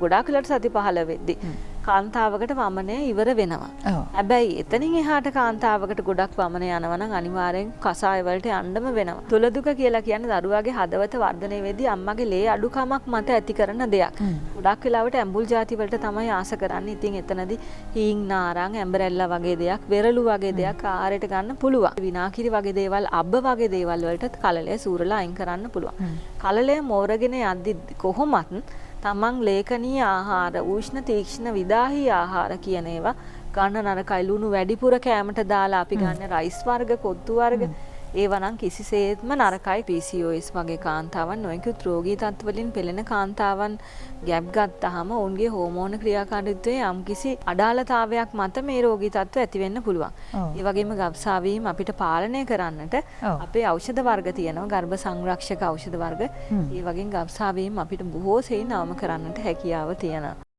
ගොඩාක් වෙලාවට සති 15 වෙද්දී කාන්තාවකට වමනය ඉවර වෙනවා. හැබැයි එතනින් එහාට කාන්තාවකට ගොඩක් වමනය යනවා නම් අනිවාර්යෙන් කසාය වලට යන්නම වෙනවා. තුල දුක කියලා කියන්නේ දරුවාගේ හදවත වර්ධනය වෙද්දී අම්මගේ ලේ අඩුකමක් මත ඇති කරන දෙයක්. ගොඩක් වෙලාවට ඇඹුල් ಜಾති වලට තමයි ආස කරන්නේ. ඉතින් එතනදී හීන් නාරං ඇඹරැල්ලා වගේ දෙයක්, වෙරළු වගේ දෙයක් ආහාරයට ගන්න පුළුවන්. විනාකිරි වගේ දේවල්, අබ්බ වගේ දේවල් වලට කලලය සූරලා අයින් කරන්න පුළුවන්. කලලය මෝරගෙන යද්දි කොහොමත් තමන් ලේඛනීය ආහාර, උෂ්ණ තීක්ෂණ විදාහී ආහාර කියන ඒවා ගන්න නරකයි. ලුණු වැඩිපුර කෑමට දාලා අපි ගන්න රයිස් වර්ග, කොත්තු වර්ග ඒවා නම් කිසිසේත්ම නරකයි. PCOS වගේ කාන්තාවන් නොයෙකුත් රෝගී තත්ත්වවලින් පෙළෙන කාන්තාවන් ගැප් ගත්තාම ඔවුන්ගේ හෝමෝන ක්‍රියාකාරීත්වයේ යම්කිසි අඩාලතාවයක් මත මේ රෝගී තත්ත්ව ඇති වෙන්න පුළුවන්. ඒ වගේම ගබ්සාවීම අපිට පාලනය කරන්නට අපේ ඖෂධ වර්ග තියෙනවා. ගර්භ සංරක්ෂක ඖෂධ වර්ග. ඒ වගේ ගබ්සාවීම අපිට බොහෝ සෙයින් අවම කරන්නට හැකියාව තියෙනවා.